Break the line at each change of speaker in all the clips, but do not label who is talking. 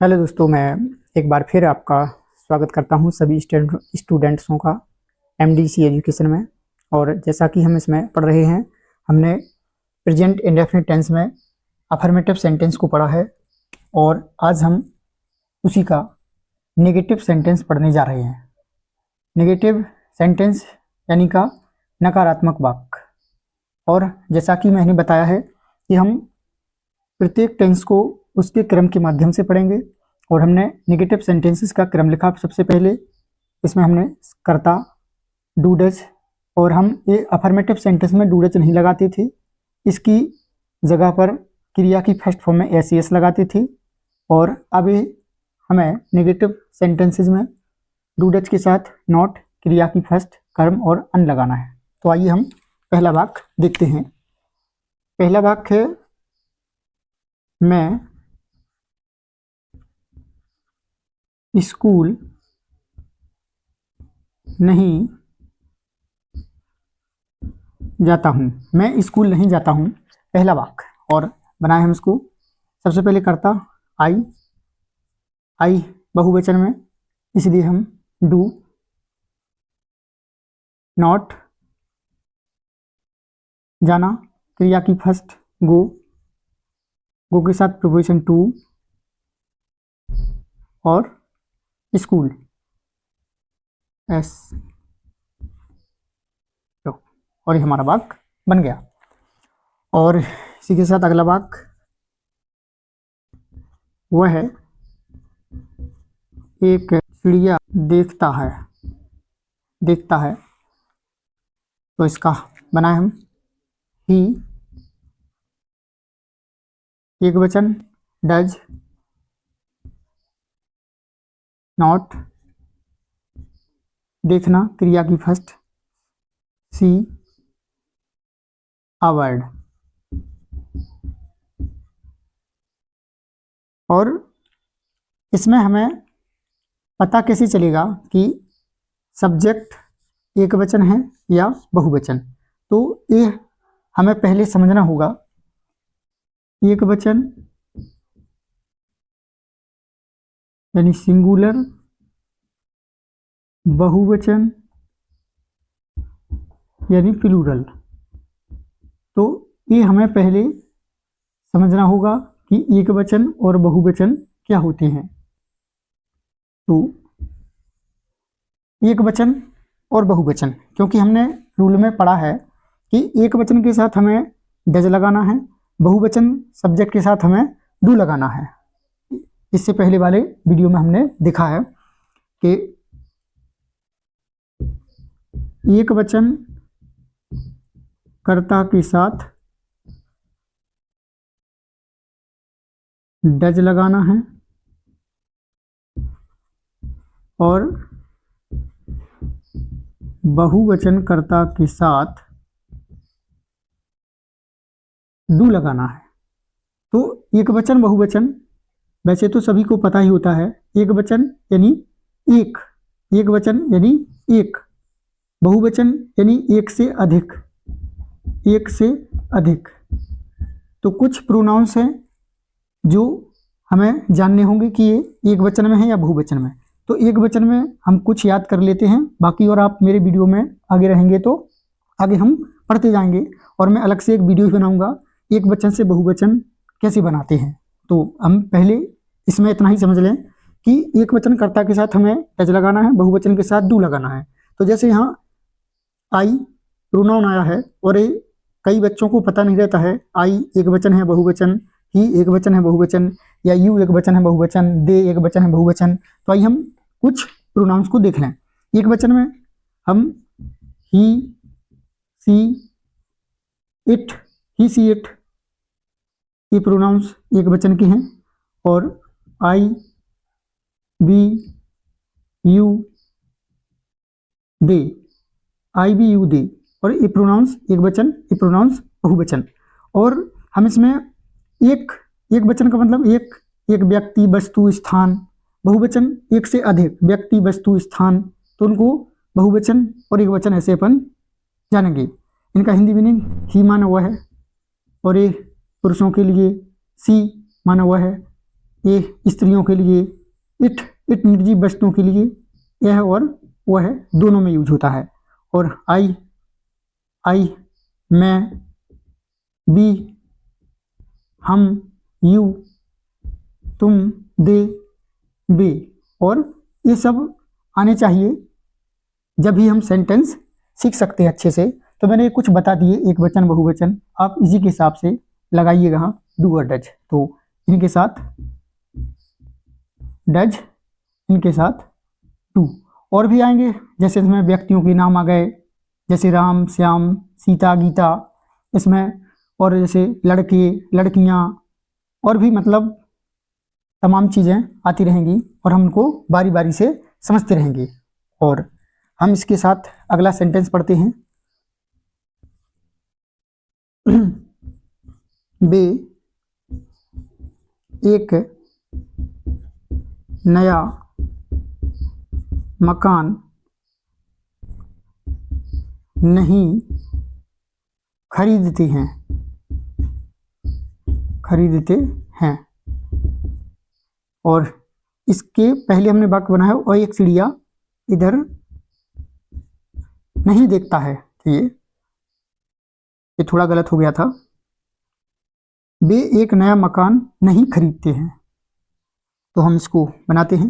Hello दोस्तों, मैं एक बार फिर आपका स्वागत करता हूं सभी स्टूडेंट्सों का एमडीसी एजुकेशन में। और जैसा कि हम इसमें पढ़ रहे हैं, हमने प्रेजेंट इंडेफिनिट टेंस में अफर्मेटिव सेंटेंस को पढ़ा है और आज हम उसी का नेगेटिव सेंटेंस पढ़ने जा रहे हैं। नेगेटिव सेंटेंस यानी का नकारात्मक वाक्य। और जैसा कि मैंने बताया है कि हम प्रत्येक टेंस को उसके क्रम के माध्यम से पढ़ेंगे और हमने नेगेटिव सेंटेंसेस का क्रम लिखा सबसे पहले। इसमें हमने कर्ता, डू डज, और हम ये अफर्मेटिव सेंटेंस में डू डज नहीं लगाते थे, इसकी जगह पर क्रिया की फर्स्ट फॉर्म में एस एस लगाते थे। और अभी हमें नेगेटिव सेंटेंसेस में डू डज के साथ नॉट, क्रिया की फर्स्ट, कर्म और अन लगाना है। तो आइए हम पहला वाक्य देखते हैं। पहला वाक्य है, मैं स्कूल नहीं जाता हूँ। मैं स्कूल नहीं जाता हूँ, पहला वाक्य। और बनाए हम इसको। सबसे पहले करता आई, आई बहुवचन में, इसलिए हम डू। नॉट जाना, क्रिया की फर्स्ट गो, गो के साथ प्रीपोजिशन टू, और स्कूल एस। और ये हमारा वाक्य बन गया। और इसी के साथ अगला वाक्य वह है, एक चिड़िया देखता है, देखता है। तो इसका बनाए हम ही, एक वचन डज, नॉट देखना, क्रिया की फर्स्ट, सी अ वर्ड। और इसमें हमें पता कैसे चलेगा कि सब्जेक्ट एक वचन है या बहुवचन। तो ये हमें पहले समझना होगा। एक वचन यानी सिंगुलर, बहुवचन यानी प्लूरल। तो ये हमें पहले समझना होगा कि एक वचन और बहुवचन क्या होते हैं। तो एक वचन और बहुवचन, क्योंकि हमने रूल में पढ़ा है कि एक वचन के साथ हमें डज लगाना है, बहुवचन सब्जेक्ट के साथ हमें डू लगाना है। इससे पहले वाले वीडियो में हमने देखा है कि एक वचन कर्ता के साथ डज लगाना है और बहुवचन कर्ता के साथ डू लगाना है। तो एक वचन बहुवचन वैसे तो सभी को पता ही होता है। एक वचन यानी एक, एक वचन यानी एक, बहुवचन यानी एक से अधिक, एक से अधिक। तो कुछ प्रोनाउंस हैं जो हमें जानने होंगे कि ये एक वचन में है या बहुवचन में। तो एक वचन में हम कुछ याद कर लेते हैं, बाकी और आप मेरे वीडियो में आगे रहेंगे तो आगे हम पढ़ते जाएंगे। और मैं अलग से एक वीडियो बनाऊंगा एक वचन से बहुवचन कैसे बनाते हैं। तो हम पहले इसमें इतना ही समझ लें कि एक वचन कर्ता के साथ हमें डज लगाना है, बहुवचन के साथ डू लगाना है। तो जैसे यहाँ आई प्रोनाउन आया है और ये कई बच्चों को पता नहीं रहता है आई एक वचन है बहुवचन, ही एक वचन है बहुवचन, या यू एक वचन है बहुवचन, दे एक वचन है बहुवचन। तो आइए हम कुछ प्रोनाउंस को देख लें। एक वचन में हम he, she, it, he, she, it, ये प्रोनाउंस एक वचन के हैं। और I, we, you, they, I, we, you, they, और ये प्रोनाउंस एक वचन, ये प्रोनाउंस बहुवचन। और हम इसमें एक, एक वचन का मतलब एक, एक व्यक्ति, वस्तु, स्थान। बहुवचन एक से अधिक व्यक्ति, वस्तु, स्थान, तो उनको बहुवचन और एक वचन ऐसे अपन जानेंगे। इनका हिंदी मीनिंग ही माना हुआ है, और ये पुरुषों के लिए सी माना हुआ है, ये स्त्रियों के लिए, इट निर्जीव वस्तुओं के लिए, यह और वह दोनों में यूज होता है। और आई मैं, वी हम, यू तुम, दे, वे, और ये सब आने चाहिए जब भी हम सेंटेंस सीख सकते हैं अच्छे से। तो मैंने कुछ बता दिए, एक वचन बहुवचन, आप इसी के हिसाब से लगाइएगा। हाँ, डू और डज, तो इनके साथ डज, इनके साथ डू। और भी आएंगे, जैसे इसमें व्यक्तियों के नाम आ गए, जैसे राम, श्याम, सीता, गीता इसमें, और जैसे लड़के, लड़कियां, और भी मतलब तमाम चीज़ें आती रहेंगी और हम उनको बारी बारी से समझते रहेंगे। और हम इसके साथ अगला सेंटेंस पढ़ते हैं। वे एक नया मकान नहीं खरीदते हैं, और इसके पहले हमने वाक्य बनाया, और एक चिड़िया इधर नहीं देखता है। ये थोड़ा गलत हो गया था। वे एक नया मकान नहीं खरीदते हैं, तो हम इसको बनाते हैं।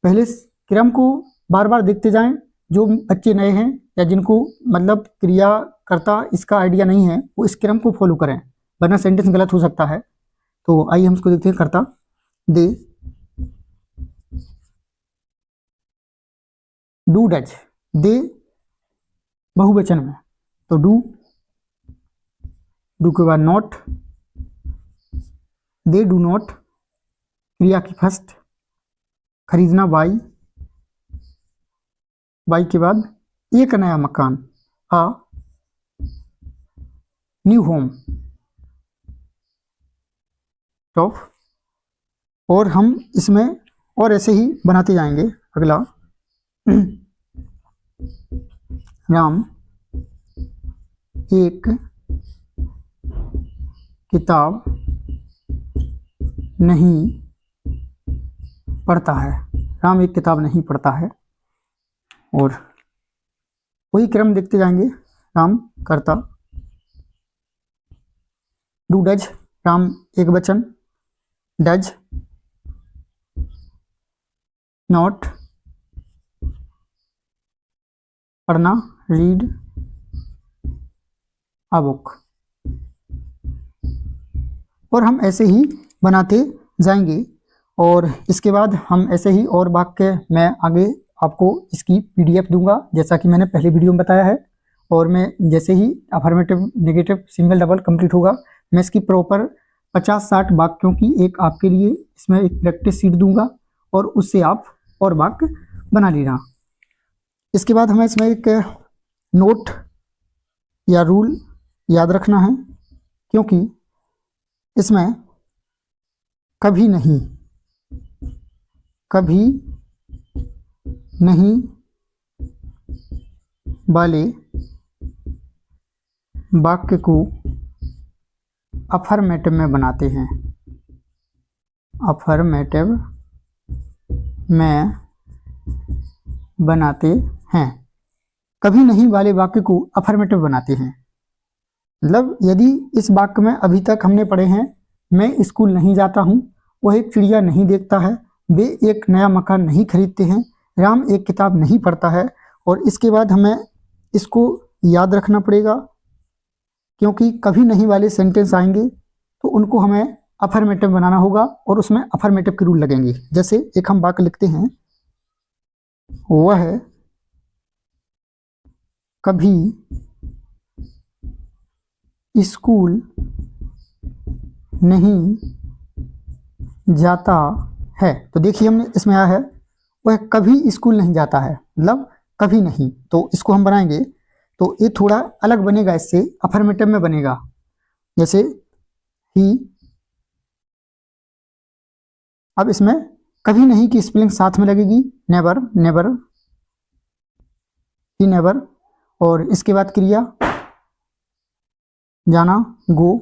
पहले क्रम को बार बार देखते जाएं। जो बच्चे नए हैं या जिनको मतलब क्रिया कर्ता इसका आइडिया नहीं है, वो इस क्रम को फॉलो करें, वरना सेंटेंस गलत हो सकता है। तो आइए हम इसको देखते हैं। कर्ता दे, डू डज, दे बहुवचन में, तो डू के बाद नॉट, दे डू नॉट, क्रिया की फर्स्ट, खरीदना बाई के बाद एक नया मकान, आ न्यू होम, टॉप। और हम इसमें और ऐसे ही बनाते जाएंगे। अगला, राम एक किताब नहीं पढ़ता है, राम एक किताब नहीं पढ़ता है। और वही क्रम देखते जाएंगे। राम करता, डू डज, राम एक वचन, डज नॉट, पढ़ना रीड अ बुक। और हम ऐसे ही बनाते जाएंगे। और इसके बाद हम ऐसे ही और वाक्य मैं आगे आपको इसकी PDF दूंगा, जैसा कि मैंने पहले वीडियो में बताया है। और मैं जैसे ही affirmative, negative, single, double complete होगा, मैं इसकी प्रॉपर 50-60 वाक्यों की एक आपके लिए इसमें एक प्रैक्टिस सीट दूंगा, और उससे आप और वाक्य बना लेना। इसके बाद हमें इसमें एक नोट या रूल याद रखना है, क्योंकि इसमें कभी नहीं वाले वाक्य को अफर्मेटिव में बनाते हैं, अफर्मेटिव में बनाते हैं। कभी नहीं वाले वाक्य को अफर्मेटिव बनाते हैं, मतलब यदि इस वाक्य में अभी तक हमने पढ़े हैं, मैं स्कूल नहीं जाता हूँ, वह एक चिड़िया नहीं देखता है, वे एक नया मकान नहीं खरीदते हैं, राम एक किताब नहीं पढ़ता है। और इसके बाद हमें इसको याद रखना पड़ेगा, क्योंकि कभी नहीं वाले सेंटेंस आएंगे तो उनको हमें अफर्मेटिव बनाना होगा, और उसमें अफर्मेटिव के रूल लगेंगे। जैसे एक हम वाक्य लिखते हैं, वह कभी स्कूल नहीं जाता है। तो देखिए हमने इसमें आया है, वह कभी स्कूल नहीं जाता है, मतलब कभी नहीं। तो इसको हम बनाएंगे तो ये थोड़ा अलग बनेगा, इससे अफर्मेटिव में बनेगा। जैसे ही, अब इसमें कभी नहीं की स्पेलिंग साथ में लगेगी, नेवर, नेवर, ही नेवर। और इसके बाद क्रिया जाना, गो।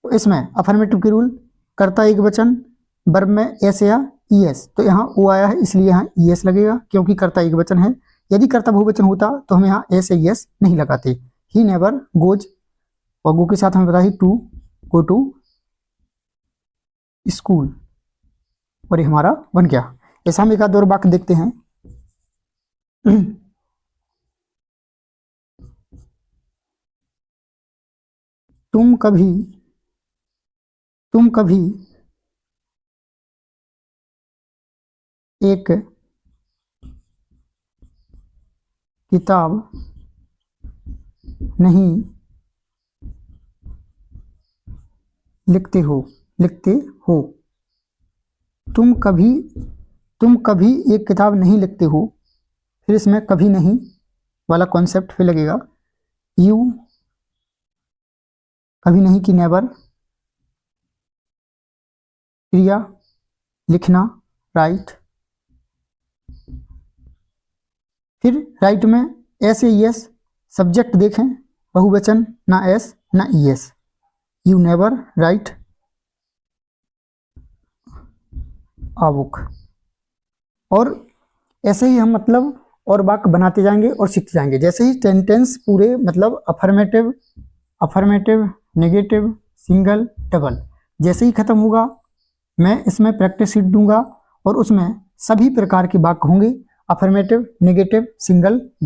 तो इसमें अफर्मेटिव के रूल, कर्ता एक वचन, वर्ब में एस या ईएस, तो यहाँ ओ आया है इसलिए यहाँ ईएस लगेगा क्योंकि कर्ता एक वचन है। यदि कर्ता बहुवचन होता तो हम यहाँ एस या ईएस नहीं लगाते। ही नेवर गोज, और गो के साथ हमें पता है टू, गो टू स्कूल, और ये हमारा बन गया। ऐसा हम एक आध और वाक्य देखते हैं। तुम कभी एक किताब नहीं लिखते हो। तुम कभी एक किताब नहीं लिखते हो, फिर इसमें कभी नहीं वाला कॉन्सेप्ट फिर लगेगा। यू, कभी नहीं की नेवर, क्रिया लिखना राइट, फिर राइट में एस या ईएस, सब्जेक्ट देखें बहुवचन, ना एस ना ES. You never write a book. और ऐसे ही हम मतलब और वाक्य बनाते जाएंगे और सीखते जाएंगे। जैसे ही सेंटेंस पूरे मतलब अफर्मेटिव, नेगेटिव, सिंगल, डबल जैसे ही खत्म होगा, मैं इसमें प्रैक्टिस शीट दूंगा और उसमें सभी प्रकार के वाक्य होंगे, अफर्मेटिव, नेगेटिव, सिंगल, डबल।